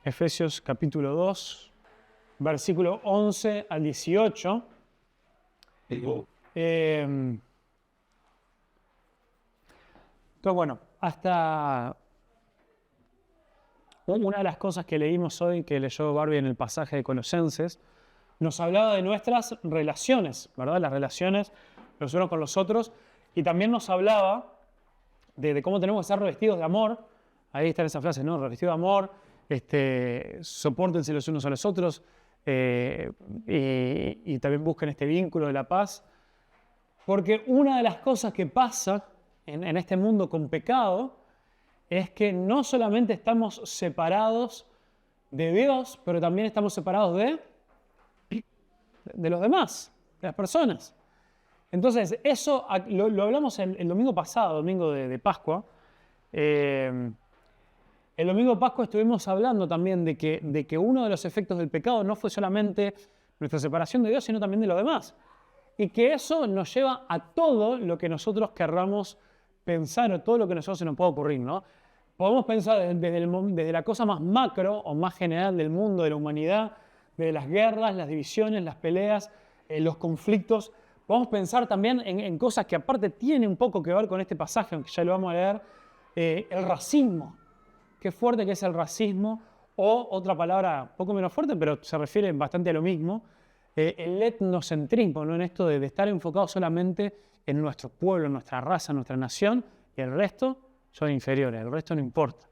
Efesios capítulo 2, versículo 11 al 18. Entonces, bueno, hasta una de las cosas que leímos hoy, que leyó Barbie en el pasaje de Colosenses, nos hablaba de nuestras relaciones, ¿verdad? Las relaciones los unos con los otros, y también nos hablaba de cómo tenemos que estar revestidos de amor. Ahí está esa frase, ¿no? Revestidos de amor, sopórtense los unos a los otros, y también busquen este vínculo de la paz. Porque una de las cosas que pasa en este mundo con pecado es que no solamente estamos separados de Dios, pero también estamos separados de los demás, de las personas. Entonces, eso lo hablamos el domingo pasado, domingo de Pascua. El domingo de Pascua estuvimos hablando también de que uno de los efectos del pecado no fue solamente nuestra separación de Dios, sino también de los demás. Y que eso nos lleva a todo lo que nosotros querramos pensar o todo lo que nosotros se nos pueda ocurrir, ¿no? Podemos pensar desde la cosa más macro o más general del mundo, de la humanidad, de las guerras, las divisiones, las peleas, los conflictos. Podemos pensar también en cosas que aparte tienen un poco que ver con este pasaje, aunque ya lo vamos a leer, el racismo. Qué fuerte que es el racismo, o otra palabra un poco menos fuerte, pero se refiere bastante a lo mismo, el etnocentrismo, ¿no? En esto de estar enfocado solamente en nuestro pueblo, en nuestra raza, en nuestra nación, y el resto son inferiores, el resto no importa,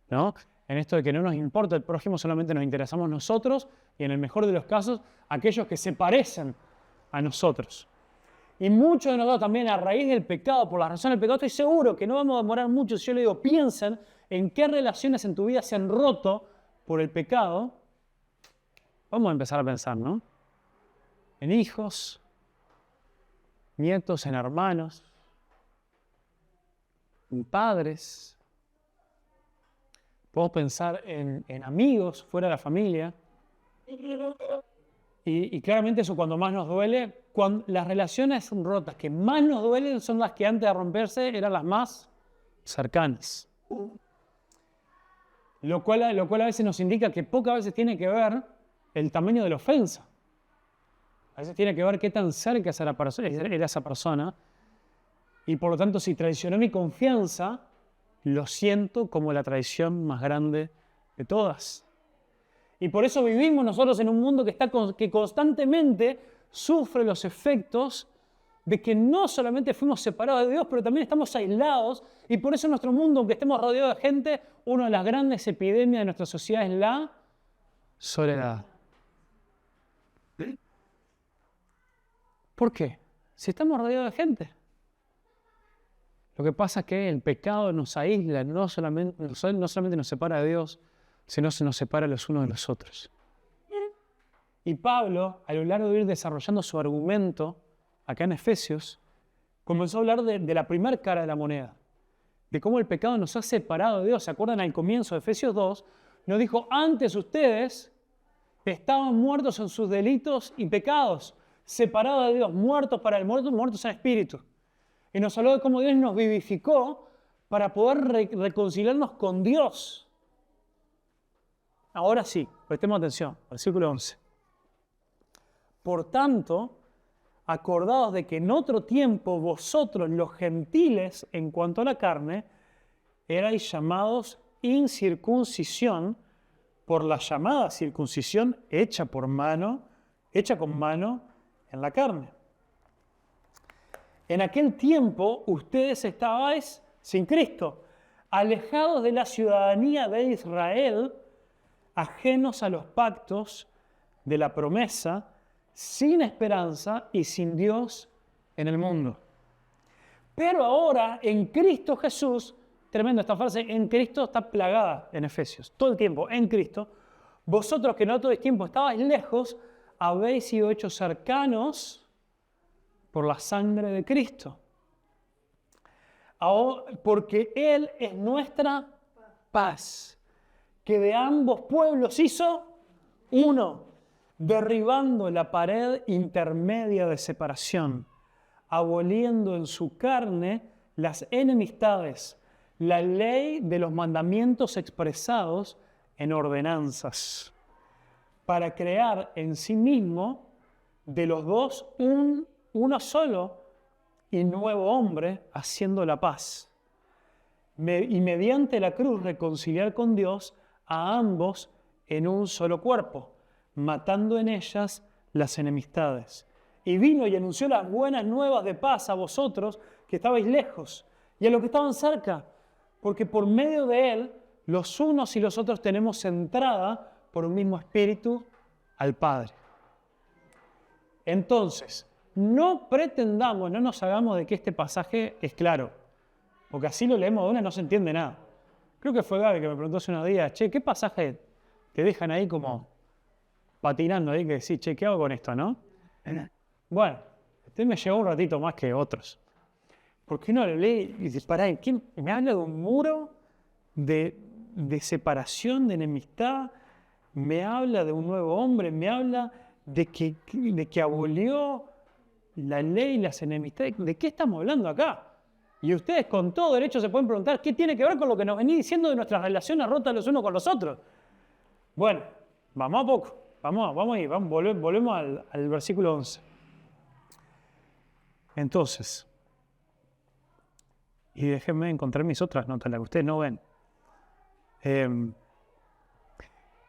¿no? En esto de que no nos importa el prójimo, solamente nos interesamos nosotros y en el mejor de los casos, aquellos que se parecen a nosotros. Y muchos de nosotros también, a raíz del pecado, por la razón del pecado, estoy seguro que no vamos a demorar mucho si yo le digo, piensen en qué relaciones en tu vida se han roto por el pecado. Vamos a empezar a pensar, ¿no? En hijos, nietos, en hermanos, en padres. Podemos pensar en amigos fuera de la familia. Y claramente eso cuando más nos duele, cuando las relaciones rotas que más nos duelen son las que antes de romperse eran las más cercanas. Lo cual a veces nos indica que pocas veces tiene que ver el tamaño de la ofensa. A veces tiene que ver qué tan cerca era esa persona. Y por lo tanto, si traicionó mi confianza, lo siento como la traición más grande de todas. Y por eso vivimos nosotros en un mundo que constantemente sufre los efectos de que no solamente fuimos separados de Dios, pero también estamos aislados. Y por eso en nuestro mundo, aunque estemos rodeados de gente, una de las grandes epidemias de nuestra sociedad es la soledad. ¿Por qué? Si estamos rodeados de gente. Lo que pasa es que el pecado nos aísla, no solamente nos separa de Dios, sino se nos separa los unos de los otros. Y Pablo, a lo largo de ir desarrollando su argumento, acá en Efesios, comenzó a hablar de la primera cara de la moneda, de cómo el pecado nos ha separado de Dios. ¿Se acuerdan al comienzo de Efesios 2? Nos dijo, antes ustedes estaban muertos en sus delitos y pecados, separados de Dios, muertos para el muerto, muertos en espíritu. Y nos habló de cómo Dios nos vivificó para poder reconciliarnos con Dios. Ahora sí, prestemos atención, versículo 11. Por tanto, acordaos de que en otro tiempo vosotros, los gentiles, en cuanto a la carne, erais llamados incircuncisión por la llamada circuncisión hecha con mano en la carne. En aquel tiempo ustedes estabais sin Cristo, alejados de la ciudadanía de Israel, ajenos a los pactos de la promesa, sin esperanza y sin Dios en el mundo. Pero ahora, en Cristo Jesús, tremenda esta frase, en Cristo está plagada en Efesios, todo el tiempo, en Cristo, vosotros que no todo el tiempo estabais lejos, habéis sido hechos cercanos por la sangre de Cristo. Ahora, porque Él es nuestra paz, que de ambos pueblos hizo uno, derribando la pared intermedia de separación, aboliendo en su carne las enemistades, la ley de los mandamientos expresados en ordenanzas para crear en sí mismo de los dos uno solo y nuevo hombre, haciendo la paz. Y mediante la cruz reconciliar con Dios a ambos en un solo cuerpo, matando en ellas las enemistades. Y vino y anunció las buenas nuevas de paz a vosotros que estabais lejos y a los que estaban cerca, porque por medio de él los unos y los otros tenemos entrada por un mismo espíritu al Padre. Entonces, no pretendamos, no nos hagamos de que este pasaje es claro, porque así lo leemos de una y no se entiende nada. Creo que fue Gaby que me preguntó hace unos días, che, ¿qué pasaje te dejan ahí como patinando ahí? Que decís, che, ¿qué hago con esto, no? Bueno, este me llevó un ratito más que otros. Porque uno lo lee y dice, pará, ¿quién me habla de un muro de separación, de enemistad? Me habla de un nuevo hombre, me habla de que abolió la ley y las enemistades. ¿De qué estamos hablando acá? Y ustedes con todo derecho se pueden preguntar, ¿qué tiene que ver con lo que nos venís diciendo de nuestras relaciones rotas los unos con los otros? Bueno, vamos a poco, vamos ahí, volvemos al versículo 11. Entonces, y déjenme encontrar mis otras notas, las que ustedes no ven.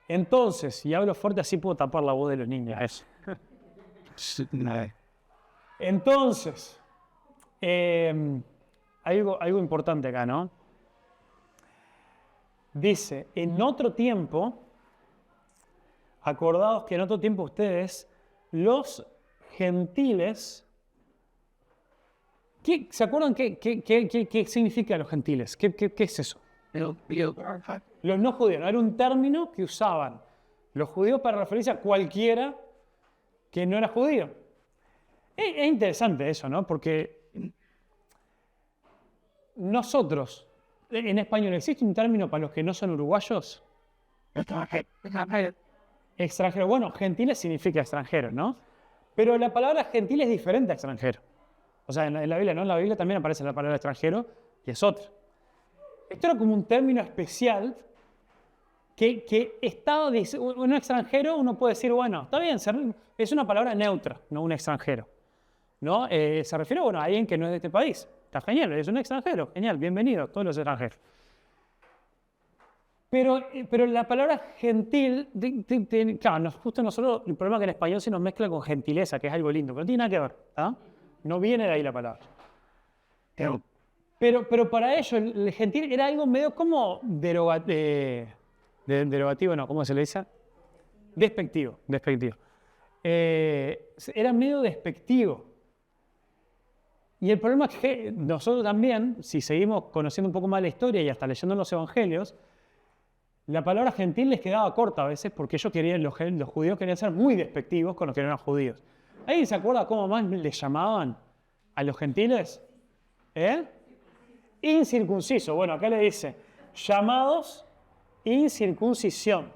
Entonces, y hablo fuerte así puedo tapar la voz de los niños. Entonces, algo importante acá, ¿no? Dice, en otro tiempo, acordaos que en otro tiempo ustedes, los gentiles, ¿se acuerdan qué significa los gentiles? ¿Qué es eso? Los no judíos, ¿no? Era un término que usaban los judíos para referirse a cualquiera que no era judío. Es interesante eso, ¿no? Porque nosotros, en español, ¿existe un término para los que no son uruguayos? Extranjero. Bueno, gentiles significa extranjero, ¿no? Pero la palabra gentil es diferente a extranjero. O sea, en la Biblia, ¿no? En la Biblia también aparece la palabra extranjero y es otra. Esto era como un término especial que estaba, un extranjero, uno puede decir, bueno, está bien, es una palabra neutra, no un extranjero, ¿no? Se refiere, bueno, a alguien que no es de este país. Está genial, es un extranjero, genial, bienvenido, todos los extranjeros. Pero la palabra gentil, claro, justo nosotros, el problema es que en español se nos mezcla con gentileza, que es algo lindo, pero no tiene nada que ver, ¿ah? No viene de ahí la palabra. Pero para ellos el gentil era algo medio como derogativo, no, ¿cómo se le dice? Despectivo. Era medio despectivo. Y el problema es que nosotros también, si seguimos conociendo un poco más la historia y hasta leyendo los evangelios, la palabra gentil les quedaba corta a veces porque ellos querían, los judíos querían ser muy despectivos con los que no eran judíos. ¿Alguien se acuerda cómo más les llamaban a los gentiles? Incircunciso. Bueno, acá le dice, llamados incircuncisión.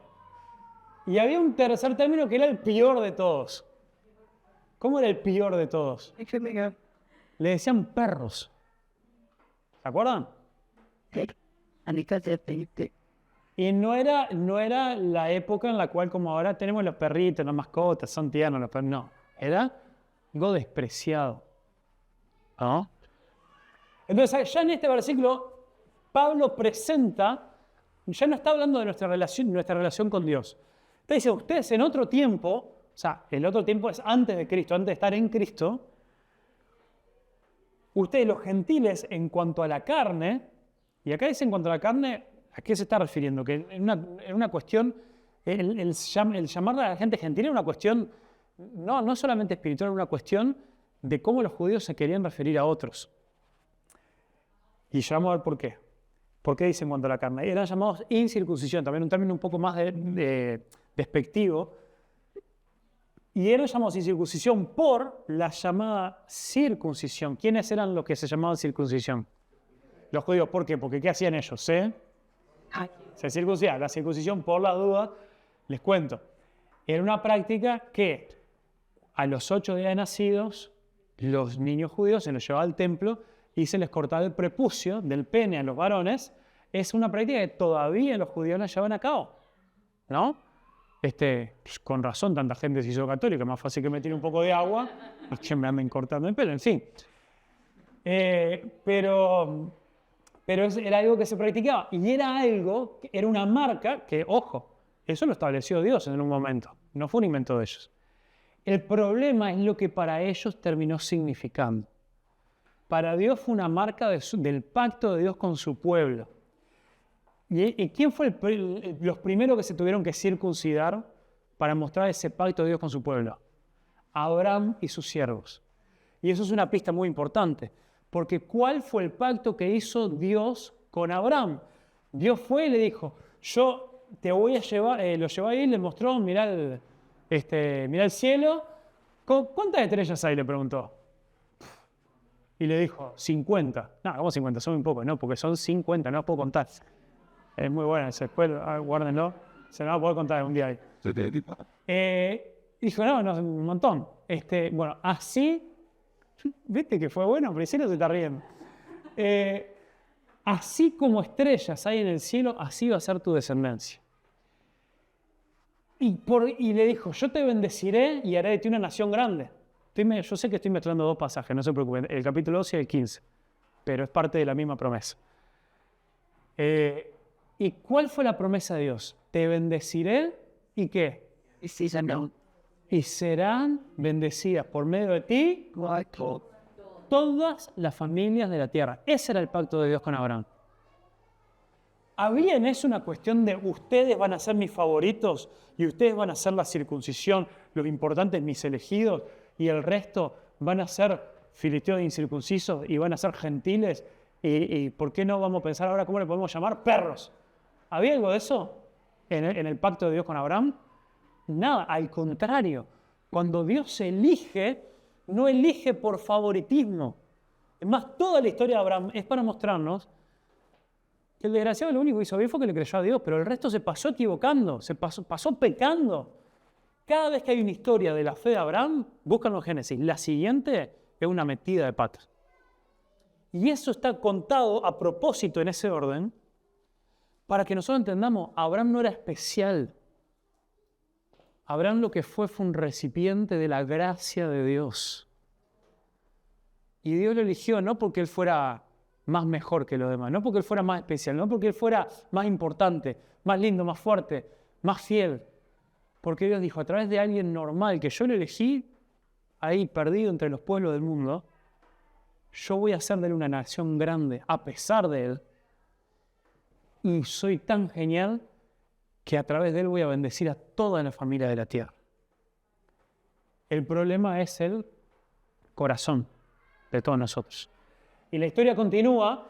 Y había un tercer término que era el peor de todos. ¿Cómo era el peor de todos? Le decían perros. ¿Se acuerdan? Y no era la época en la cual, como ahora, tenemos los perritos, las mascotas, son tiernos los perros. No, era algo despreciado. ¿No? Entonces, ya en este versículo, Pablo presenta, ya no está hablando de nuestra relación con Dios. Está diciendo, ustedes en otro tiempo, o sea, el otro tiempo es antes de Cristo, antes de estar en Cristo, ustedes los gentiles en cuanto a la carne, y acá dice en cuanto a la carne, ¿a qué se está refiriendo? Que en una cuestión, el llamarle a la gente gentil era una cuestión, no solamente espiritual, era una cuestión de cómo los judíos se querían referir a otros. Y ya vamos a ver por qué. ¿Por qué dice en cuanto a la carne? Eran llamados incircuncisión, también un término un poco más despectivo. Y eran llamados incircuncisión por la llamada circuncisión. ¿Quiénes eran los que se llamaban circuncisión? Los judíos. ¿Por qué? Porque ¿qué hacían ellos? Se circuncidaban. La circuncisión, por las dudas, les cuento. Era una práctica que a los 8 días de nacidos, los niños judíos se los llevaba al templo y se les cortaba el prepucio del pene a los varones. Es una práctica que todavía los judíos la llevan a cabo. ¿no? Con razón, tanta gente se hizo católica, más fácil que me tire un poco de agua y que me anden cortando el pelo, en fin. Pero era algo que se practicaba y era una marca que, ojo, eso lo estableció Dios en un momento, no fue un invento de ellos. El problema es lo que para ellos terminó significando. Para Dios fue una marca del pacto de Dios con su pueblo. ¿Y quién fue los primeros que se tuvieron que circuncidar para mostrar ese pacto de Dios con su pueblo? Abraham y sus siervos. Y eso es una pista muy importante, porque ¿cuál fue el pacto que hizo Dios con Abraham? Dios fue y le dijo, yo te voy a llevar, lo llevó ahí y le mostró, mirá el cielo. ¿Cuántas estrellas hay? Le preguntó. Y le dijo, 50. No, ¿cómo 50? Son muy pocos, no, porque son 50, no los puedo contar. Es muy buena esa escuela, guárdenlo. Se me va a poder contar un día ahí. Dijo, no, un montón. Bueno, así, viste que fue bueno, pero el cielo se está riendo. Así como estrellas hay en el cielo, así va a ser tu descendencia. Y le dijo, yo te bendeciré y haré de ti una nación grande. Yo sé que estoy mezclando dos pasajes, no se preocupen, el capítulo 12 y el 15, pero es parte de la misma promesa. ¿Y cuál fue la promesa de Dios? Te bendeciré y ¿qué? Y serán bendecidas por medio de ti todas las familias de la tierra. Ese era el pacto de Dios con Abraham. ¿Había en eso una cuestión de ustedes van a ser mis favoritos y ustedes van a ser la circuncisión, los importantes mis elegidos y el resto van a ser filisteos incircuncisos y van a ser gentiles? ¿Y por qué no vamos a pensar ahora cómo le podemos llamar? Perros. ¿Había algo de eso en el pacto de Dios con Abraham? Nada, al contrario. Cuando Dios elige, no elige por favoritismo. Es más, toda la historia de Abraham es para mostrarnos que el desgraciado lo único que hizo bien fue que le creyó a Dios, pero el resto se pasó equivocando, se pasó pecando. Cada vez que hay una historia de la fe de Abraham, búscanlo en Génesis. La siguiente es una metida de patas. Y eso está contado a propósito en ese orden para que nosotros entendamos, Abraham no era especial. Abraham lo que fue un recipiente de la gracia de Dios. Y Dios lo eligió no porque él fuera más mejor que los demás, no porque él fuera más especial, no porque él fuera más importante, más lindo, más fuerte, más fiel. Porque Dios dijo, a través de alguien normal que yo lo elegí, ahí perdido entre los pueblos del mundo, yo voy a hacer de él una nación grande, a pesar de él. Y soy tan genial que a través de él voy a bendecir a toda la familia de la tierra. El problema es el corazón de todos nosotros. Y la historia continúa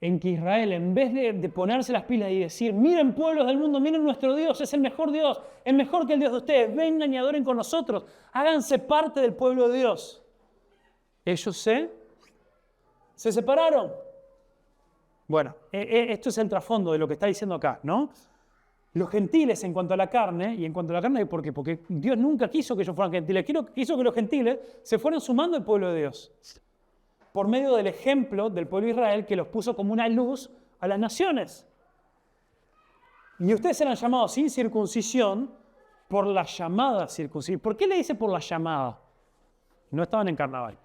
en que Israel, en vez de ponerse las pilas y decir, miren pueblos del mundo, miren nuestro Dios, es el mejor Dios, es mejor que el Dios de ustedes, vengan y adoren con nosotros, háganse parte del pueblo de Dios. Ellos se separaron. Bueno, esto es el trasfondo de lo que está diciendo acá, ¿no? Los gentiles en cuanto a la carne, y en cuanto a la carne, ¿por qué? Porque Dios nunca quiso que ellos fueran gentiles, quiso que los gentiles se fueran sumando al pueblo de Dios, por medio del ejemplo del pueblo de Israel que los puso como una luz a las naciones. Y ustedes eran llamados sin circuncisión por la llamada circuncisión. ¿Por qué le dice por la llamada? No estaban en carnaval.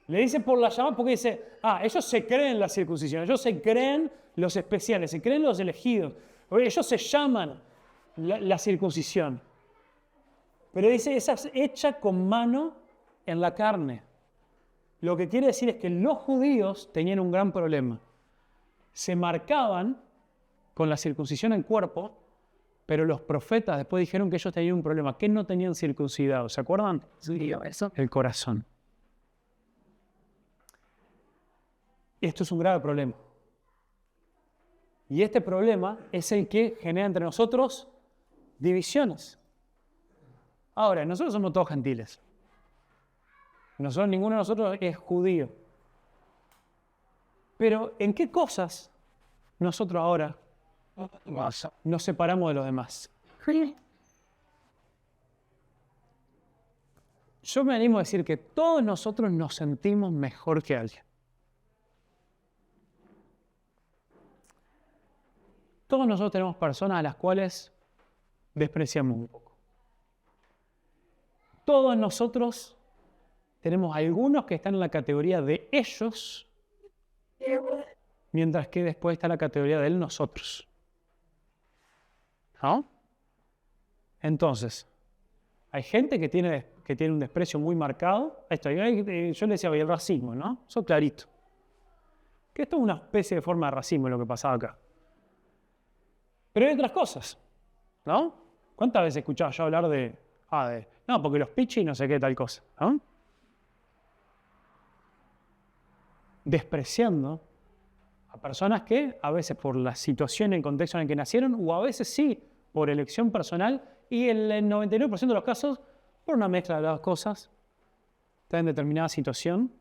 Le dice por la llamada porque dice, ellos se creen la circuncisión, ellos se creen los especiales, se creen los elegidos. Ellos se llaman la circuncisión. Pero dice, esa es hecha con mano en la carne. Lo que quiere decir es que los judíos tenían un gran problema. Se marcaban con la circuncisión en cuerpo, pero los profetas después dijeron que ellos tenían un problema, que no tenían circuncidado. ¿Se acuerdan? Sí, eso. El corazón. Esto es un grave problema. Y este problema es el que genera entre nosotros divisiones. Ahora, nosotros somos todos gentiles. Ninguno de nosotros es judío. Pero ¿en qué cosas nosotros ahora nos separamos de los demás? Yo me animo a decir que todos nosotros nos sentimos mejor que alguien. Todos nosotros tenemos personas a las cuales despreciamos un poco. Todos nosotros tenemos algunos que están en la categoría de ellos, mientras que después está la categoría de nosotros. ¿No? Entonces, hay gente que tiene un desprecio muy marcado. Yo le decía hoy el racismo, ¿no? Eso clarito. Que esto es una especie de forma de racismo lo que pasaba acá. Pero hay otras cosas, ¿no? ¿Cuántas veces he escuchado yo hablar no, porque los pichis no sé qué tal cosa, ¿no? Despreciando a personas que a veces por la situación y el contexto en el que nacieron, o a veces sí por elección personal, y en el 99% de los casos por una mezcla de las cosas, está en determinada situación.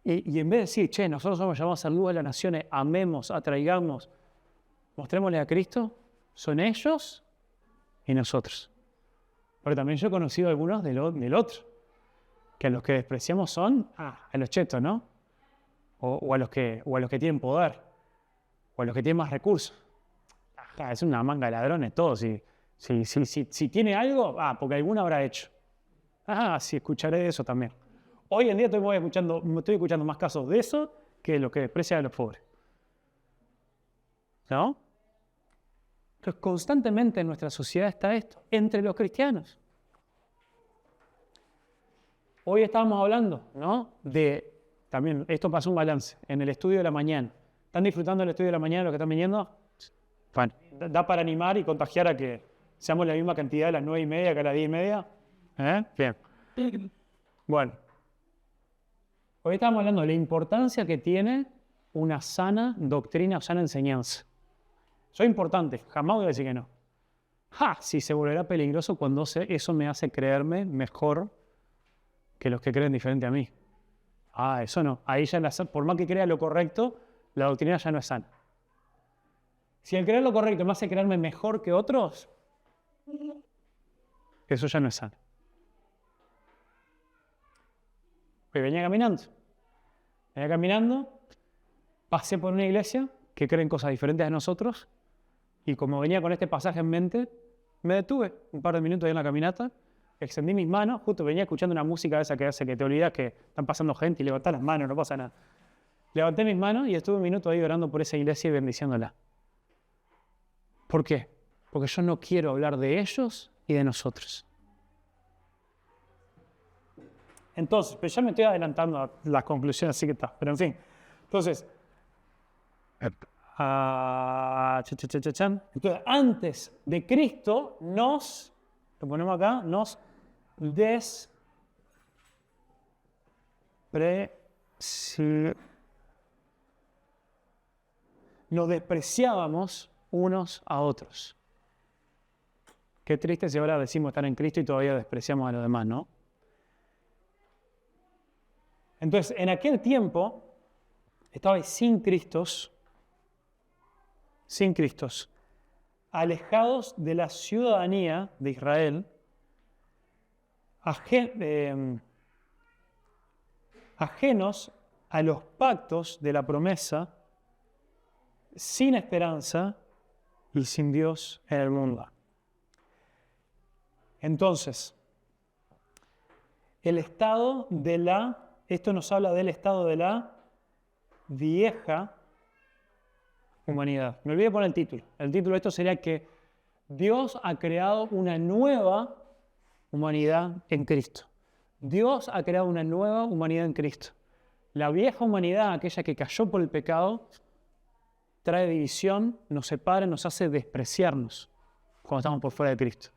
Y en vez de decir, che, nosotros somos llamados a ser luz de las naciones, amemos, atraigamos, mostrémosle a Cristo, son ellos y nosotros. Pero también yo he conocido algunos del otro, que a los que despreciamos son a los chetos, ¿no? O a los que tienen poder, o a los que tienen más recursos. Es una manga de ladrones todo. Si tiene algo, porque alguna habrá hecho. Sí, escucharé de eso también. Hoy en día estoy escuchando más casos de eso que de lo que desprecian a los pobres. ¿No? Entonces, constantemente en nuestra sociedad está esto, entre los cristianos. Hoy estábamos hablando, ¿no? También, esto pasó un balance, en el estudio de la mañana. ¿Están disfrutando del estudio de la mañana los que están viniendo? Bueno, da para animar y contagiar a que seamos la misma cantidad a las 9:30 que a las 10:30. Bien. Bueno. Hoy estamos hablando de la importancia que tiene una sana doctrina o sana enseñanza. Eso es importante, jamás voy a decir que no. Sí se volverá peligroso cuando eso me hace creerme mejor que los que creen diferente a mí. Eso no. Ahí ya, por más que crea lo correcto, la doctrina ya no es sana. Si el creer lo correcto me hace creerme mejor que otros, eso ya no es sano. Pues venía caminando, pasé por una iglesia que creen cosas diferentes de nosotros, y como venía con este pasaje en mente, me detuve un par de minutos ahí en la caminata, extendí mis manos, justo venía escuchando una música esa que hace que te olvidas que están pasando gente y levantás las manos, no pasa nada. Levanté mis manos y estuve un minuto ahí orando por esa iglesia y bendiciéndola. ¿Por qué? Porque yo no quiero hablar de ellos y de nosotros. Entonces, pero ya me estoy adelantando a las conclusiones, así que está. Pero en fin, entonces, entonces antes de Cristo lo ponemos acá, nos despreciábamos unos a otros. Qué triste si ahora decimos estar en Cristo y todavía despreciamos a los demás, ¿no? Entonces, en aquel tiempo, estabais sin Cristos, alejados de la ciudadanía de Israel, ajenos a los pactos de la promesa, sin esperanza y sin Dios en el mundo. Entonces, esto nos habla del estado de la vieja humanidad. Me olvidé poner el título. El título de esto sería que Dios ha creado una nueva humanidad en Cristo. Dios ha creado una nueva humanidad en Cristo. La vieja humanidad, aquella que cayó por el pecado, trae división, nos separa, nos hace despreciarnos cuando estamos por fuera de Cristo.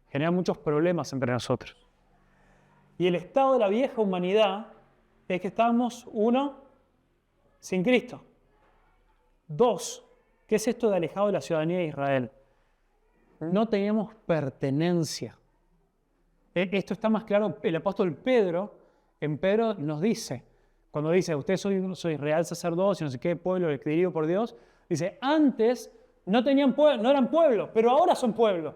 Genera muchos problemas entre nosotros. Y el estado de la vieja humanidad es que estábamos, uno, sin Cristo. Dos, ¿qué es esto de alejado de la ciudadanía de Israel? No teníamos pertenencia. Esto está más claro, el apóstol Pedro, en Pedro nos dice, cuando dice, ustedes soy real sacerdocio, no sé qué pueblo escogido por Dios, dice, antes no eran pueblo, pero ahora son pueblo.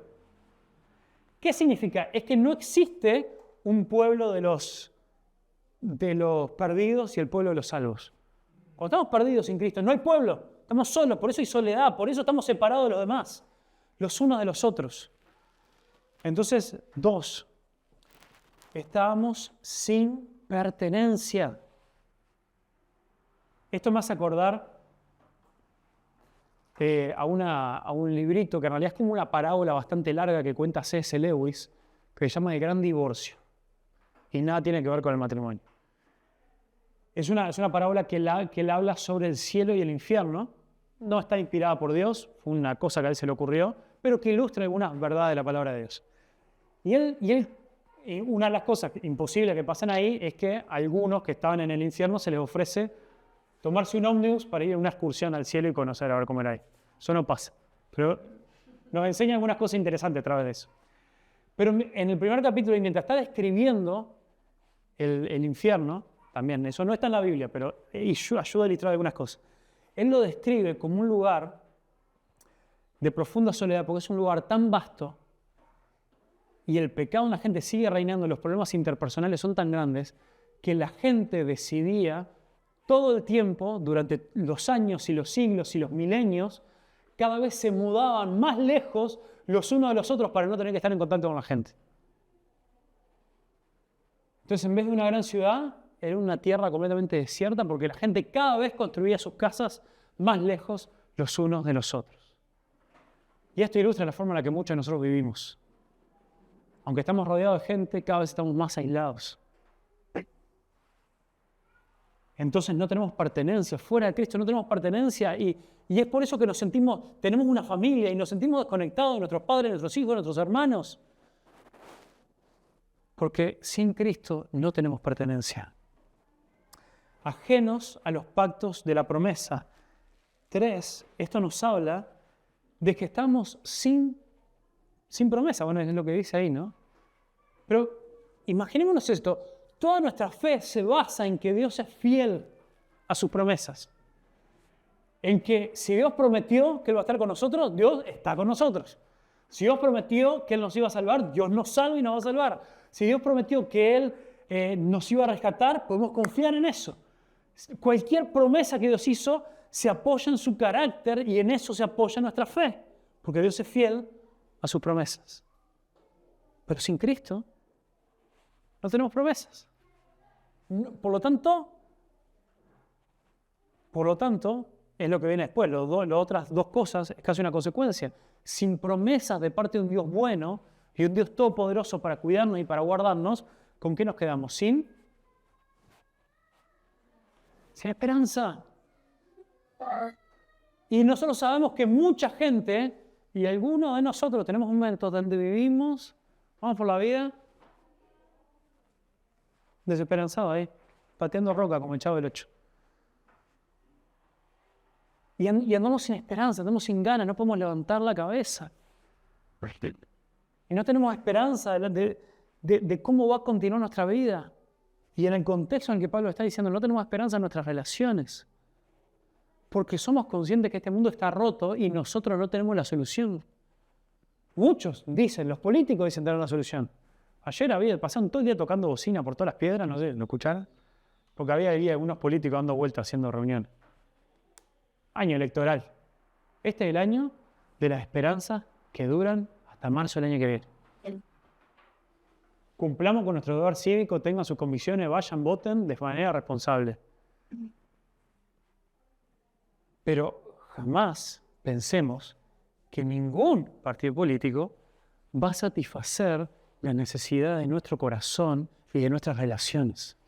¿Qué significa? Es que no existe un pueblo de los perdidos y el pueblo de los salvos. Cuando estamos perdidos sin Cristo, no hay pueblo, estamos solos, por eso hay soledad, por eso estamos separados de los demás. los unos de los otros. Entonces, 2, estábamos sin pertenencia. Esto me hace acordar a un librito que en realidad es como una parábola bastante larga que cuenta C.S. Lewis, que se llama El Gran Divorcio. Y nada tiene que ver con el matrimonio. Es una parábola que él habla sobre el cielo y el infierno. No está inspirada por Dios, fue una cosa que a él se le ocurrió, pero que ilustra algunas verdades de la palabra de Dios. Y una de las cosas imposibles que pasan ahí es que a algunos que estaban en el infierno se les ofrece tomarse un ómnibus para ir a una excursión al cielo y conocer a ver cómo era ahí. Eso no pasa. Pero nos enseña algunas cosas interesantes a través de eso. Pero en el primer capítulo, mientras está describiendo el infierno, también, eso no está en la Biblia, pero ayuda a ilustrar algunas cosas. Él lo describe como un lugar de profunda soledad, porque es un lugar tan vasto y el pecado en la gente sigue reinando, los problemas interpersonales son tan grandes que la gente decidía todo el tiempo, durante los años y los siglos y los milenios, cada vez se mudaban más lejos los unos de los otros para no tener que estar en contacto con la gente. Entonces, en vez de una gran ciudad, era una tierra completamente desierta porque la gente cada vez construía sus casas más lejos los unos de los otros. Y esto ilustra la forma en la que muchos de nosotros vivimos. Aunque estamos rodeados de gente, cada vez estamos más aislados. Entonces no tenemos pertenencia, fuera de Cristo no tenemos pertenencia y es por eso que tenemos una familia y nos sentimos desconectados de nuestros padres, de nuestros hijos, de nuestros hermanos. Porque sin Cristo no tenemos pertenencia. Ajenos a los pactos de la promesa. 3, esto nos habla de que estamos sin promesa. Bueno, es lo que dice ahí, ¿no? Pero imaginémonos esto. Toda nuestra fe se basa en que Dios es fiel a sus promesas. En que si Dios prometió que Él va a estar con nosotros, Dios está con nosotros. Si Dios prometió que Él nos iba a salvar, Dios nos salva y nos va a salvar. Si Dios prometió que Él nos iba a rescatar, podemos confiar en eso. Cualquier promesa que Dios hizo se apoya en su carácter y en eso se apoya nuestra fe. Porque Dios es fiel a sus promesas. Pero sin Cristo no tenemos promesas. Por lo tanto, es lo que viene después. Las otras 2 cosas es casi una consecuencia. Sin promesas de parte de un Dios bueno y un Dios todopoderoso para cuidarnos y para guardarnos, ¿con qué nos quedamos? Sin esperanza. Y nosotros sabemos que mucha gente, y algunos de nosotros tenemos momentos donde vivimos, vamos por la vida, desesperanzado ahí, pateando roca como el Chavo del 8. Y andamos sin esperanza, andamos sin ganas, no podemos levantar la cabeza. Y no tenemos esperanza de cómo va a continuar nuestra vida. Y en el contexto en el que Pablo está diciendo, no tenemos esperanza en nuestras relaciones. Porque somos conscientes que este mundo está roto y nosotros no tenemos la solución. Muchos dicen, los políticos dicen tener una solución. Ayer pasaron todo el día tocando bocina por todas las piedras, no sé, ¿lo escucharon? Porque había algunos políticos dando vueltas haciendo reuniones. Año electoral. Este es el año de las esperanzas que duran hasta marzo del año que viene. Cumplamos con nuestro deber cívico, tengan sus convicciones, vayan, voten de manera responsable. Pero jamás pensemos que ningún partido político va a satisfacer la necesidad de nuestro corazón y de nuestras relaciones.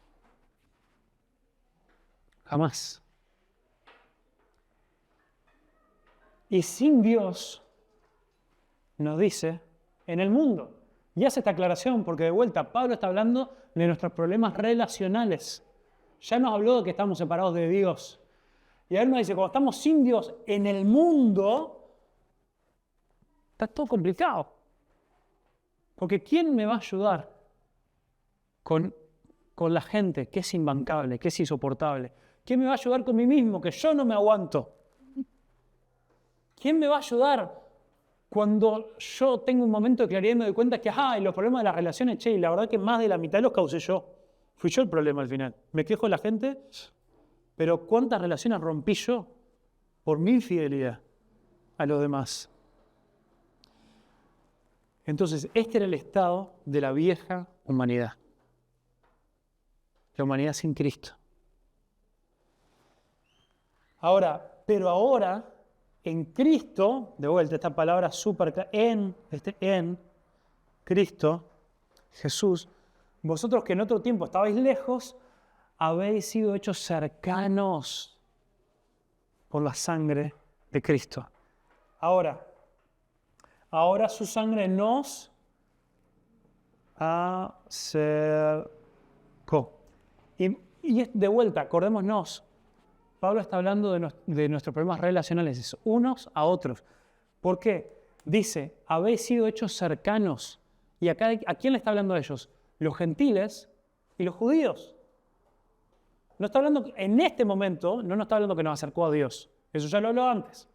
Jamás. Y sin Dios, nos dice, en el mundo. Y hace esta aclaración porque de vuelta Pablo está hablando de nuestros problemas relacionales. Ya nos habló de que estamos separados de Dios. Y él nos dice, cuando estamos sin Dios en el mundo, está todo complicado. Porque ¿quién me va a ayudar con la gente que es imbancable, que es insoportable? ¿Quién me va a ayudar con mí mismo, que yo no me aguanto? ¿Quién me va a ayudar cuando yo tengo un momento de claridad y me doy cuenta que, y los problemas de las relaciones, y la verdad que más de la mitad los causé yo? Fui yo el problema al final. Me quejo de la gente, pero ¿cuántas relaciones rompí yo por mi infidelidad a los demás? Entonces, este era el estado de la vieja humanidad. La humanidad sin Cristo. Pero ahora, en Cristo, de vuelta, esta palabra súper clara, en Cristo, Jesús, vosotros que en otro tiempo estabais lejos, habéis sido hechos cercanos por la sangre de Cristo. Ahora su sangre nos acercó. Y de vuelta, acordémonos, Pablo está hablando de nuestros problemas relacionales, unos a otros. ¿Por qué? Dice, habéis sido hechos cercanos. ¿Y acá a quién le está hablando a ellos? Los gentiles y los judíos. No está hablando, en este momento, no nos está hablando que nos acercó a Dios. Eso ya lo habló antes.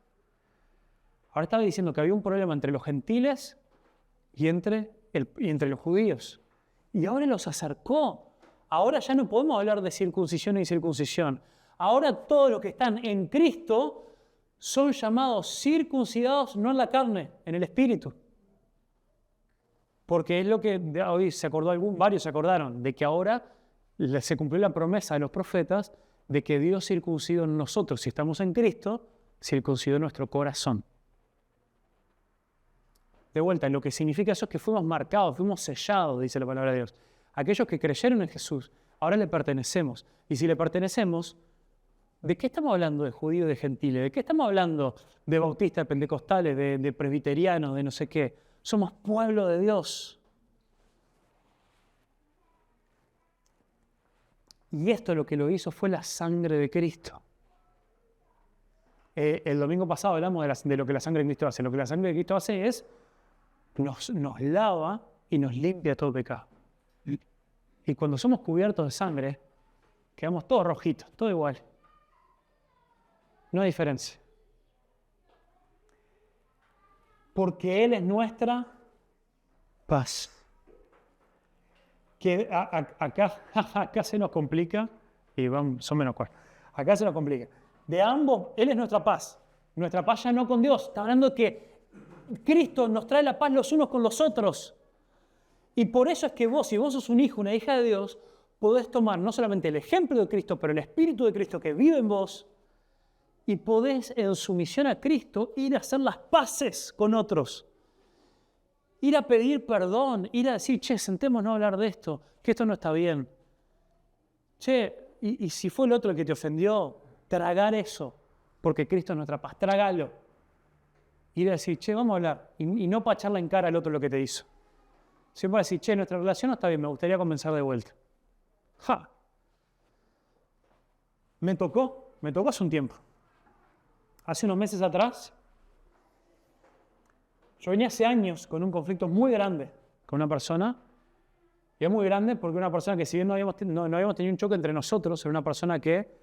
Ahora estaba diciendo que había un problema entre los gentiles y entre los judíos. Y ahora los acercó. Ahora ya no podemos hablar de circuncisión y incircuncisión. Ahora todos los que están en Cristo son llamados circuncidados, no en la carne, en el espíritu. Porque es lo que hoy varios se acordaron, de que ahora se cumplió la promesa de los profetas de que Dios circuncidó en nosotros, si estamos en Cristo, circuncidó nuestro corazón. De vuelta, lo que significa eso es que fuimos marcados, fuimos sellados, dice la palabra de Dios. Aquellos que creyeron en Jesús, ahora le pertenecemos. Y si le pertenecemos, ¿de qué estamos hablando de judíos y de gentiles? ¿De qué estamos hablando de bautistas, de pentecostales, de presbiterianos, de no sé qué? Somos pueblo de Dios. Y esto lo que lo hizo fue la sangre de Cristo. El domingo pasado hablamos de lo que la sangre de Cristo hace. Lo que la sangre de Cristo hace es nos lava y nos limpia todo pecado. Y cuando somos cubiertos de sangre, quedamos todos rojitos, todo igual. No hay diferencia. Porque Él es nuestra paz. Que acá se nos complica, y son menos 4. Acá se nos complica. De ambos, Él es nuestra paz. Nuestra paz ya no con Dios. Está hablando de que Cristo nos trae la paz los unos con los otros. Y por eso es que vos, si vos sos un hijo, una hija de Dios, podés tomar no solamente el ejemplo de Cristo, pero el Espíritu de Cristo que vive en vos, y podés, en sumisión a Cristo, ir a hacer las paces con otros. Ir a pedir perdón, ir a decir, sentémonos a hablar de esto, que esto no está bien. Y si fue el otro el que te ofendió, tragar eso, porque Cristo es nuestra paz, trágalo. Ir a decir, vamos a hablar, y no para echarle en cara al otro lo que te hizo. Siempre decir, nuestra relación no está bien, me gustaría comenzar de vuelta. Me tocó hace un tiempo. Hace unos meses atrás, yo venía hace años con un conflicto muy grande con una persona. Y es muy grande porque una persona que, si bien no habíamos tenido un choque entre nosotros, era una persona que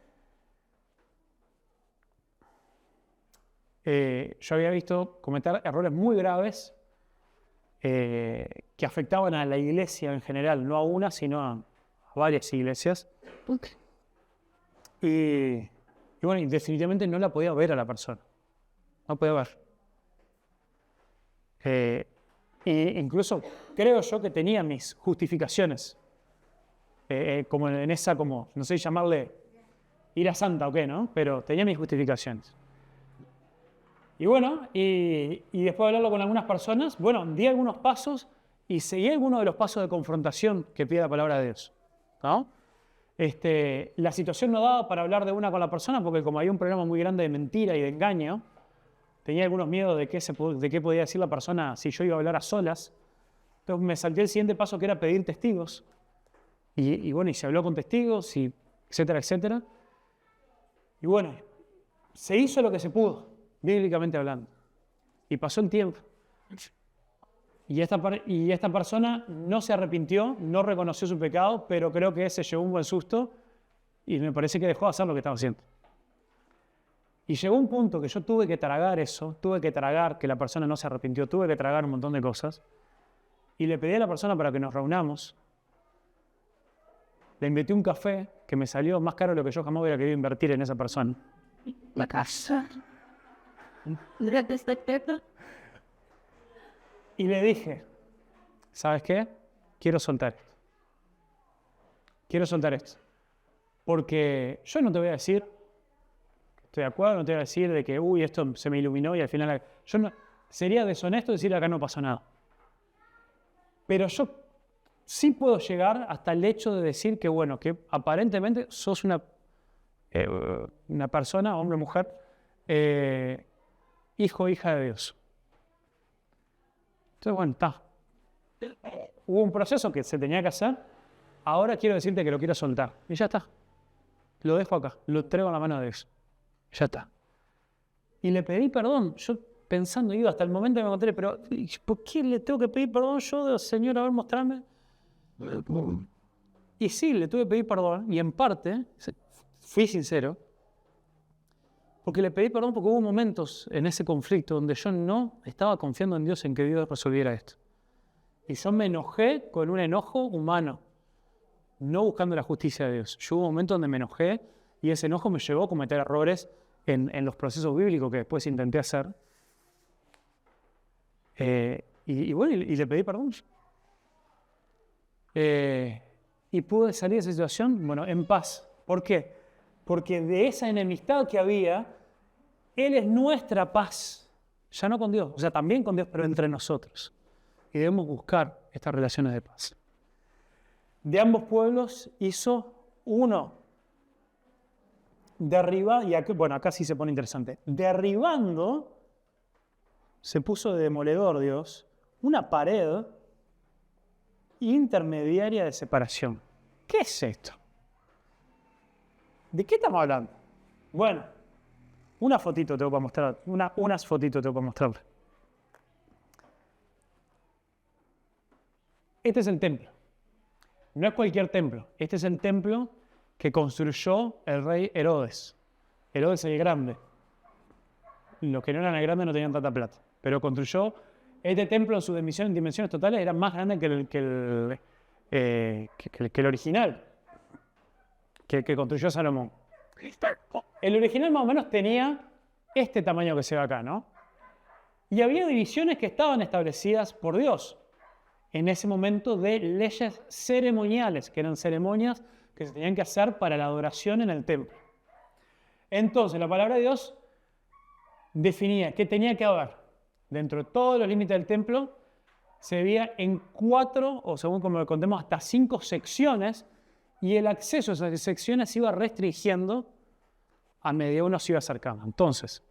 yo había visto cometer errores muy graves que afectaban a la iglesia en general, no a una, sino a varias iglesias. Y bueno, y definitivamente no la podía ver a la persona. No podía ver. Incluso creo yo que tenía mis justificaciones. Como en esa, no sé llamarle ira santa o qué, ¿no? Pero tenía mis justificaciones. Y bueno, y después de hablarlo con algunas personas, di algunos pasos y seguí algunos de los pasos de confrontación que pide la palabra de Dios, ¿no? La situación no daba para hablar de una con la persona porque como había un problema muy grande de mentira y de engaño, tenía algunos miedos de qué podía decir la persona si yo iba a hablar a solas. Entonces me salté el siguiente paso, que era pedir testigos. Y se habló con testigos, etcétera, etcétera. Y bueno, se hizo lo que se pudo, bíblicamente hablando. Y pasó el tiempo. Y esta persona no se arrepintió, no reconoció su pecado, pero creo que se llevó un buen susto y me parece que dejó de hacer lo que estaba haciendo. Y llegó un punto que yo tuve que tragar eso, tuve que tragar que la persona no se arrepintió, tuve que tragar un montón de cosas. Y le pedí a la persona para que nos reunamos. Le invité un café que me salió más caro de lo que yo jamás hubiera querido invertir en esa persona. La casa. Y le dije, ¿sabes qué? Quiero soltar esto. Quiero soltar esto. Porque yo no te voy a decir, estoy de acuerdo, no te voy a decir de que, uy, esto se me iluminó y al final... Yo no, sería deshonesto decir acá no pasó nada. Pero yo sí puedo llegar hasta el hecho de decir que, bueno, que aparentemente sos una persona, hombre o mujer, hijo o hija de Dios. Entonces, bueno, está. Hubo un proceso que se tenía que hacer, ahora quiero decirte que lo quiero soltar. Y ya está. Lo dejo acá, lo traigo en la mano de Dios. Ya está. Y le pedí perdón. Yo pensando, iba hasta el momento que me encontré, pero ¿por qué le tengo que pedir perdón yo, Señor, a ver, mostrarme? Y sí, le tuve que pedir perdón, y en parte, fui sincero, porque le pedí perdón porque hubo momentos en ese conflicto donde yo no estaba confiando en Dios en que Dios resolviera esto. Y yo me enojé con un enojo humano, no buscando la justicia de Dios. Yo hubo un momento donde me enojé y ese enojo me llevó a cometer errores en los procesos bíblicos que después intenté hacer. Y bueno, y le pedí perdón. Y pude salir de esa situación, bueno, en paz. ¿Por qué? Porque de esa enemistad que había, Él es nuestra paz. Ya no con Dios, o sea, también con Dios, pero entre nosotros. Y debemos buscar estas relaciones de paz. De ambos pueblos hizo uno. Y aquí, bueno, acá sí se pone interesante. Derribando, se puso de demoledor Dios, una pared intermediaria de separación. ¿Qué es esto? ¿De qué estamos hablando? Bueno, una fotito te voy a mostrar, unas fotitos te voy a mostrar. Este es el templo. No es cualquier templo. Este es el templo que construyó el rey Herodes. Herodes el Grande. Los que no eran el Grande no tenían tanta plata. Pero construyó este templo en sus dimensiones totales, era más grande que el original, que construyó Salomón. El original más o menos tenía este tamaño que se ve acá, ¿no? Y había divisiones que estaban establecidas por Dios en ese momento de leyes ceremoniales, que eran ceremonias que se tenían que hacer para la adoración en el templo. Entonces, la palabra de Dios definía qué tenía que haber dentro de todos los límites del templo. Se veía en 4, o según como lo contemos, hasta 5 secciones, y el acceso a esas secciones se iba restringiendo a medida que uno se iba acercando. Entonces,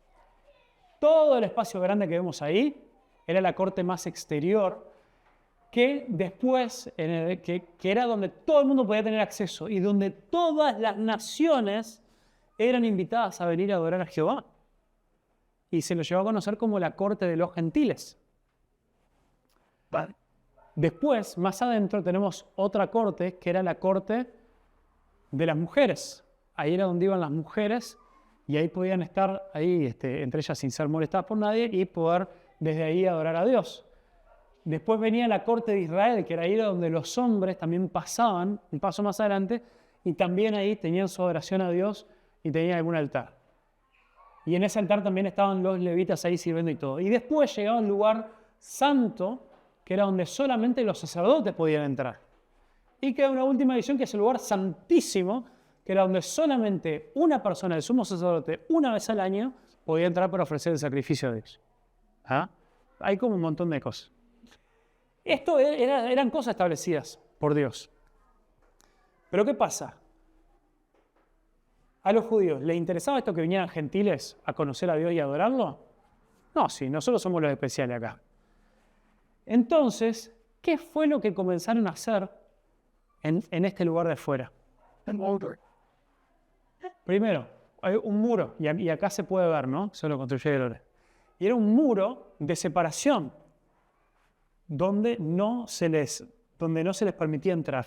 todo el espacio grande que vemos ahí era la corte más exterior, que después, que era donde todo el mundo podía tener acceso y donde todas las naciones eran invitadas a venir a adorar a Jehová. Y se lo llevó a conocer como la corte de los gentiles. Vale. Después, más adentro, tenemos otra corte, que era la corte de las mujeres. Ahí era donde iban las mujeres y ahí podían estar, entre ellas sin ser molestadas por nadie, y poder desde ahí adorar a Dios. Después venía la corte de Israel, que era ahí donde los hombres también pasaban, un paso más adelante, y también ahí tenían su adoración a Dios y tenían algún altar. Y en ese altar también estaban los levitas ahí sirviendo y todo. Y después llegaba un lugar santo, que era donde solamente los sacerdotes podían entrar. Y queda una última edición, que es el lugar santísimo, que era donde solamente una persona, el sumo sacerdote, una vez al año, podía entrar para ofrecer el sacrificio a Dios. ¿Ah? Hay como un montón de cosas. Esto eran cosas establecidas por Dios. Pero ¿qué pasa? ¿A los judíos les interesaba esto que vinieran gentiles a conocer a Dios y a adorarlo? No, sí, nosotros somos los especiales acá. Entonces, ¿qué fue lo que comenzaron a hacer en este lugar de afuera? Primero, hay un muro, y acá se puede ver, ¿no? Eso lo construyó Herodes. Y era un muro de separación, donde no se les permitía entrar.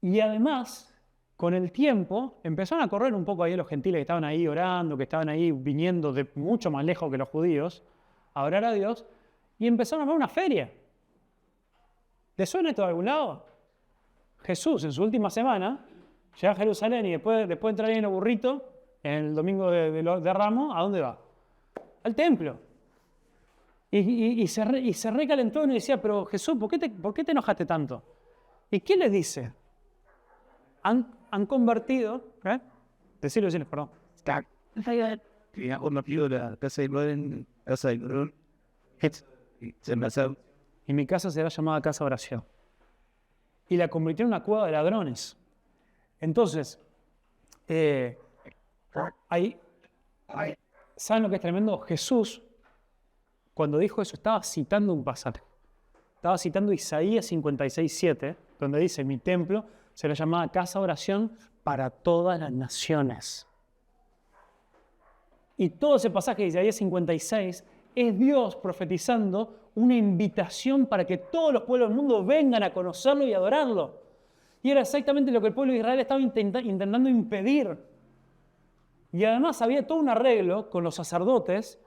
Y además, con el tiempo, empezaron a correr un poco ahí los gentiles que estaban ahí orando, que estaban ahí viniendo de mucho más lejos que los judíos, a orar a Dios, y empezaron a armar una feria. ¿Les suena esto de algún lado? Jesús, en su última semana, llega a Jerusalén y después de entrar ahí en el burrito, en el domingo de Ramos, ¿a dónde va? Al templo. Y se recalentó y nos decía, pero Jesús, ¿por qué te enojaste tanto? ¿Y qué les dice? Han convertido, decirlo, perdón. Y mi casa será llamada casa de oración. Y la convirtió en una cueva de ladrones. Entonces, ¿saben lo que es tremendo? Jesús, cuando dijo eso, estaba citando un pasaje. Estaba citando Isaías 56:7, donde dice, mi templo será llamada casa de oración para todas las naciones. Y todo ese pasaje de Isaías 56 es Dios profetizando una invitación para que todos los pueblos del mundo vengan a conocerlo y adorarlo. Y era exactamente lo que el pueblo de Israel estaba intentando impedir. Y además había todo un arreglo con los sacerdotes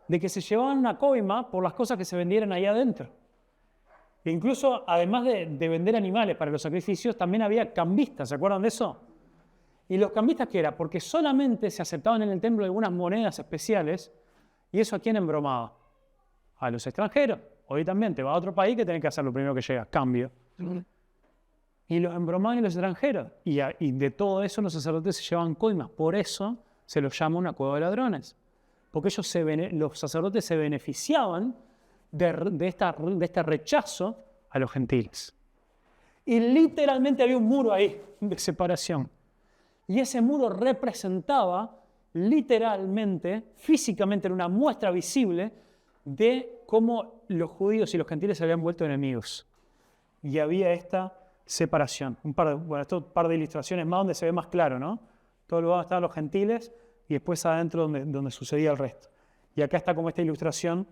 de que se llevaban una coima por las cosas que se vendieran ahí adentro. E incluso, además de vender animales para los sacrificios, también había cambistas, ¿se acuerdan de eso? ¿Y los cambistas qué era? Porque solamente se aceptaban en el templo algunas monedas especiales, y eso ¿a quién embromaba? A los extranjeros. Hoy también te vas a otro país que tenés que hacer lo primero que llega, cambio. Y los embromaban los extranjeros. Y de todo eso los sacerdotes se llevaban coimas. Por eso se los llama una cueva de ladrones. Porque los sacerdotes se beneficiaban de este rechazo a los gentiles. Y literalmente había un muro ahí de separación. Y ese muro representaba literalmente, físicamente, era una muestra visible de cómo los judíos y los gentiles se habían vuelto enemigos. Y había esta separación. Un par de ilustraciones más donde se ve más claro, ¿no? Todo lugar donde estaban los gentiles y después adentro donde sucedía el resto. Y acá está como esta ilustración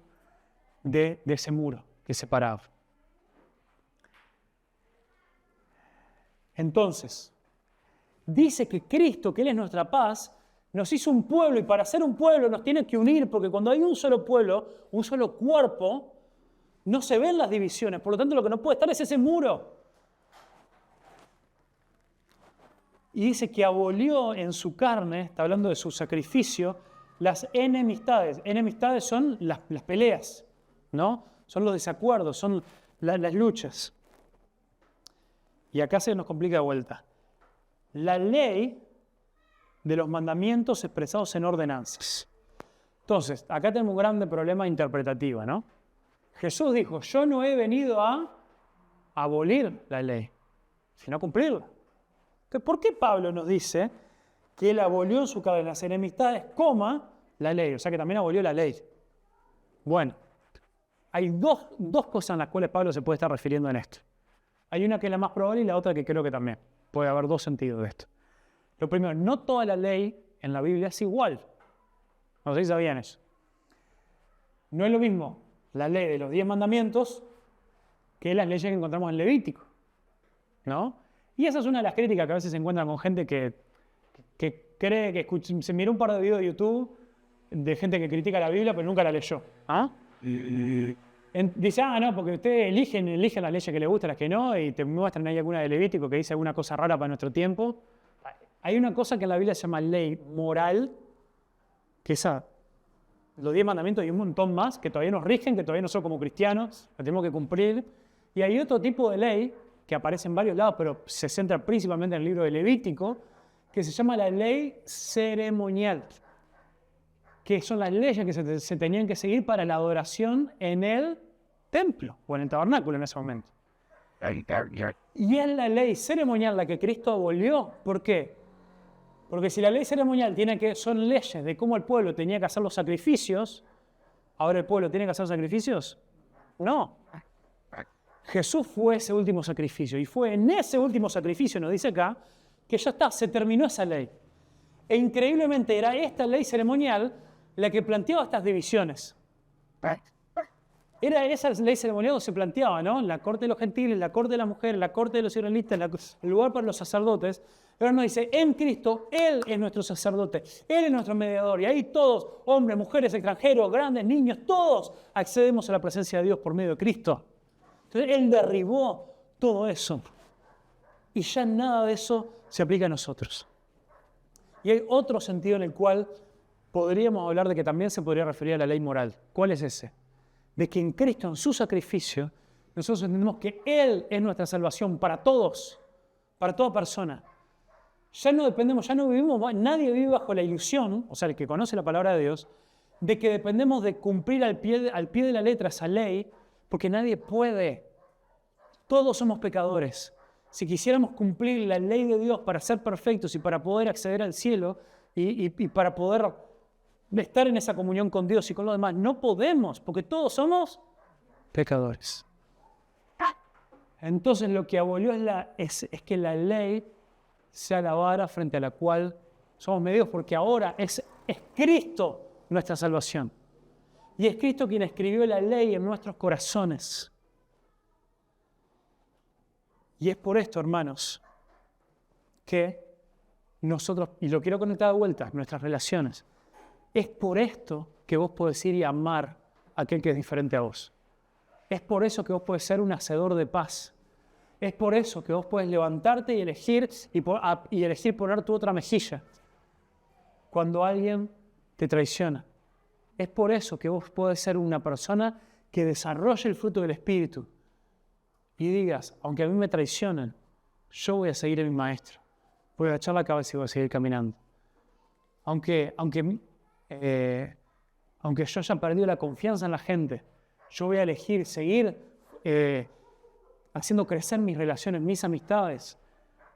de ese muro que separaba. Entonces, dice que Cristo, que Él es nuestra paz, nos hizo un pueblo y para ser un pueblo nos tiene que unir porque cuando hay un solo pueblo, un solo cuerpo, no se ven las divisiones. Por lo tanto, lo que no puede estar es ese muro. Y dice que abolió en su carne, está hablando de su sacrificio, las enemistades. Enemistades son las peleas, ¿no? Son los desacuerdos, son las luchas. Y acá se nos complica de vuelta. La ley de los mandamientos expresados en ordenanzas. Entonces, acá tenemos un grande problema interpretativo, ¿no? Jesús dijo, yo no he venido a abolir la ley, sino a cumplirla. Entonces, ¿por qué Pablo nos dice que él abolió en su carne las enemistades, la ley? O sea que también abolió la ley. Bueno, hay dos cosas en las cuales Pablo se puede estar refiriendo en esto. Hay una que es la más probable y la otra que creo que también. Puede haber dos sentidos de esto. Lo primero, no toda la ley en la Biblia es igual. No sé si sabían eso. No es lo mismo la ley de los 10 mandamientos que las leyes que encontramos en Levítico, ¿no? Y esa es una de las críticas que a veces se encuentran con gente que cree que se miró un par de videos de YouTube de gente que critica la Biblia pero nunca la leyó. ¿Ah? Dice, no, porque ustedes eligen las leyes que les gustan, las que no, y te muestran ahí alguna de Levítico que dice alguna cosa rara para nuestro tiempo. Hay una cosa que en la Biblia se llama ley moral, que esa, los 10 mandamientos y un montón más, que todavía nos rigen, que todavía nosotros como cristianos la tenemos que cumplir. Y hay otro tipo de ley que aparece en varios lados, pero se centra principalmente en el libro de Levítico, que se llama la ley ceremonial, que son las leyes que se tenían que seguir para la adoración en el templo o en el tabernáculo en ese momento. Y es la ley ceremonial la que Cristo abolió. ¿Por qué? Porque si la ley ceremonial son leyes de cómo el pueblo tenía que hacer los sacrificios, ¿ahora el pueblo tiene que hacer sacrificios? No. Jesús fue ese último sacrificio y fue en ese último sacrificio, nos dice acá, que ya está, se terminó esa ley. E increíblemente era esta ley ceremonial la que planteaba estas divisiones. Era esa ley ceremonial donde se planteaba, ¿no? La corte de los gentiles, la corte de las mujeres, la corte de los israelitas, el lugar para los sacerdotes. Ahora nos dice, en Cristo, Él es nuestro sacerdote, Él es nuestro mediador. Y ahí todos, hombres, mujeres, extranjeros, grandes, niños, todos accedemos a la presencia de Dios por medio de Cristo. Entonces, Él derribó todo eso. Y ya nada de eso se aplica a nosotros. Y hay otro sentido en el cual podríamos hablar de que también se podría referir a la ley moral. ¿Cuál es ese? de que en Cristo, en su sacrificio, nosotros entendemos que Él es nuestra salvación para todos, para toda persona. Ya no dependemos, ya no vivimos, nadie vive bajo la ilusión, o sea, el que conoce la palabra de Dios, de que dependemos de cumplir al pie de la letra esa ley, porque nadie puede. Todos somos pecadores. Si quisiéramos cumplir la ley de Dios para ser perfectos y para poder acceder al cielo y para poder estar en esa comunión con Dios y con los demás, no podemos, porque todos somos pecadores. Entonces lo que abolió es que la ley sea la vara frente a la cual somos medidos, porque ahora es Cristo nuestra salvación. Y es Cristo quien escribió la ley en nuestros corazones. Y es por esto, hermanos, que nosotros, y lo quiero conectar de vuelta, nuestras relaciones, es por esto que vos podés ir y amar a aquel que es diferente a vos. Es por eso que vos podés ser un hacedor de paz. Es por eso que vos podés levantarte y elegir poner tu otra mejilla cuando alguien te traiciona. Es por eso que vos podés ser una persona que desarrolle el fruto del Espíritu y digas, aunque a mí me traicionen, yo voy a seguir a mi maestro. Voy a echar la cabeza y voy a seguir caminando. Aunque yo haya perdido la confianza en la gente, yo voy a elegir seguir haciendo crecer mis relaciones, mis amistades,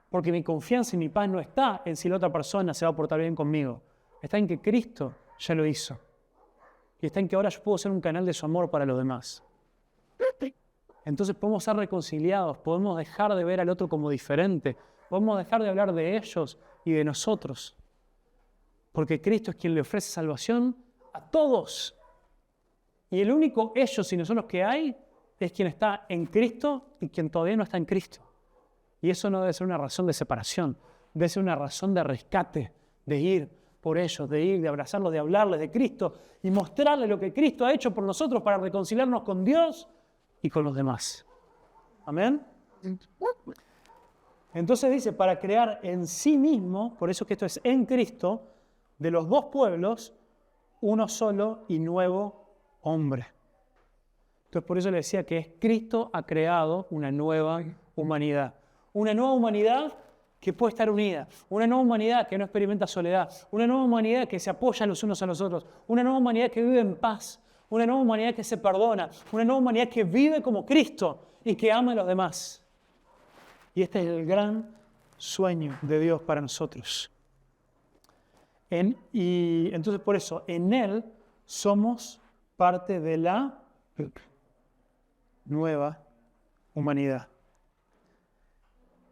porque mi confianza y mi paz no está en si la otra persona se va a portar bien conmigo. Está en que Cristo ya lo hizo. Y está en que ahora yo puedo ser un canal de su amor para los demás. Entonces podemos ser reconciliados, podemos dejar de ver al otro como diferente, podemos dejar de hablar de ellos y de nosotros. Porque Cristo es quien le ofrece salvación a todos. Y el único ellos y nosotros que hay es quien está en Cristo y quien todavía no está en Cristo. Y eso no debe ser una razón de separación, debe ser una razón de rescate, de ir por ellos, de abrazarlos, de hablarles de Cristo y mostrarles lo que Cristo ha hecho por nosotros para reconciliarnos con Dios y con los demás. ¿Amén? Entonces dice, para crear en sí mismo, por eso que esto es en Cristo, de los dos pueblos, uno solo y nuevo hombre. Entonces por eso le decía que Cristo ha creado una nueva humanidad. Una nueva humanidad que puede estar unida. Una nueva humanidad que no experimenta soledad. Una nueva humanidad que se apoya los unos a los otros. Una nueva humanidad que vive en paz. Una nueva humanidad que se perdona. Una nueva humanidad que vive como Cristo y que ama a los demás. Y este es el gran sueño de Dios para nosotros. Y entonces por eso, en Él somos parte de la nueva humanidad.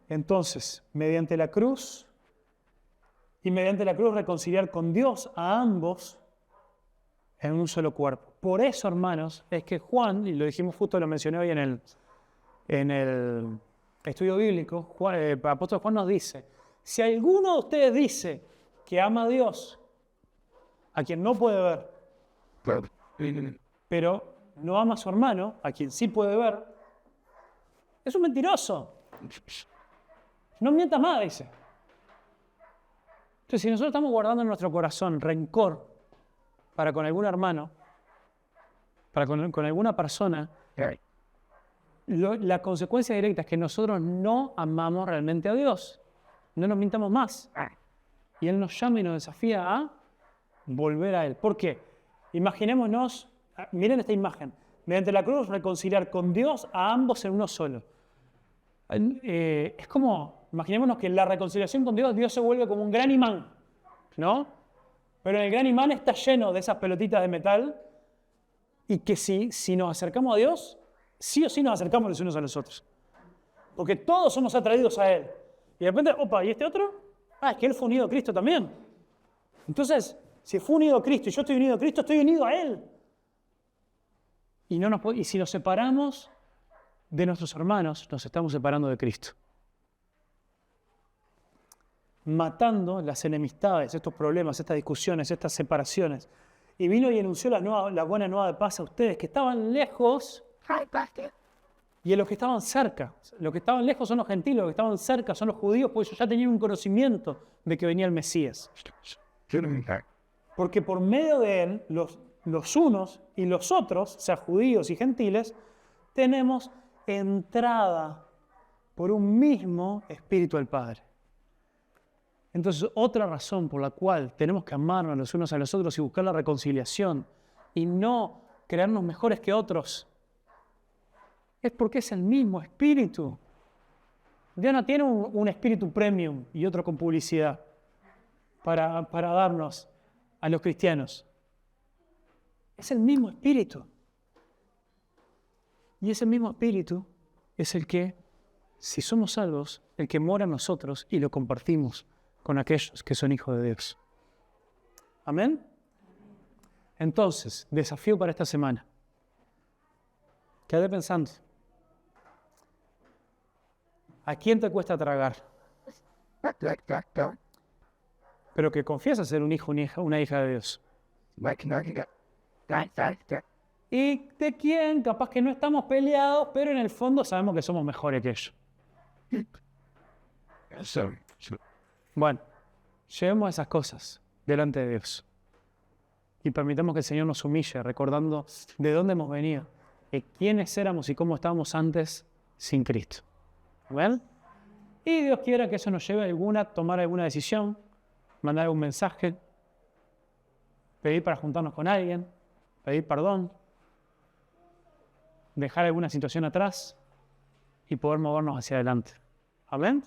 Entonces, mediante la cruz reconciliar con Dios a ambos en un solo cuerpo. Por eso, hermanos, es que Juan, y lo dijimos justo, lo mencioné hoy en el estudio bíblico, el apóstol Juan nos dice, si alguno de ustedes dice que ama a Dios, a quien no puede ver, pero no ama a su hermano, a quien sí puede ver, es un mentiroso. No mientas más, dice. Entonces, si nosotros estamos guardando en nuestro corazón rencor para con algún hermano, para con alguna persona, la consecuencia directa es que nosotros no amamos realmente a Dios. No nos mintamos más. Y Él nos llama y nos desafía a volver a Él. ¿Por qué? Imaginémonos, miren esta imagen, mediante la cruz reconciliar con Dios a ambos en uno solo. Es como, imaginémonos que en la reconciliación con Dios se vuelve como un gran imán, ¿no? Pero el gran imán está lleno de esas pelotitas de metal y que si nos acercamos a Dios, sí o sí nos acercamos los unos a los otros. Porque todos somos atraídos a Él. Y de repente, opa, ¿y este otro? Ah, es que Él fue unido a Cristo también. Entonces, si fue unido a Cristo y yo estoy unido a Cristo, estoy unido a Él. Y si nos separamos de nuestros hermanos, nos estamos separando de Cristo. Matando las enemistades, estos problemas, estas discusiones, estas separaciones. Y vino y anunció la buena nueva de paz a ustedes que estaban lejos y a los que estaban cerca. Los que estaban lejos son los gentiles, los que estaban cerca son los judíos, pues ellos ya tenían un conocimiento de que venía el Mesías. Porque por medio de él, los unos y los otros, sea judíos y gentiles, tenemos entrada por un mismo Espíritu al Padre. Entonces, otra razón por la cual tenemos que amarnos los unos a los otros y buscar la reconciliación y no creernos mejores que otros es porque es el mismo Espíritu. Dios no tiene un espíritu premium y otro con publicidad para darnos a los cristianos. Es el mismo Espíritu. Y ese mismo Espíritu es el que, si somos salvos, el que mora en nosotros y lo compartimos con aquellos que son hijos de Dios. ¿Amén? Entonces, desafío para esta semana. Quedé pensando. ¿A quién te cuesta tragar? Pero que confiesa ser un hijo, una hija de Dios. ¿Y de quién? Capaz que no estamos peleados, pero en el fondo sabemos que somos mejores que ellos. Bueno, llevemos esas cosas delante de Dios. Y permitamos que el Señor nos humille, recordando de dónde hemos venido, y quiénes éramos y cómo estábamos antes sin Cristo. ¿Amén? Y Dios quiera que eso nos lleve a tomar alguna decisión, mandar algún mensaje, pedir para juntarnos con alguien, pedir perdón, dejar alguna situación atrás y poder movernos hacia adelante. ¿Amén?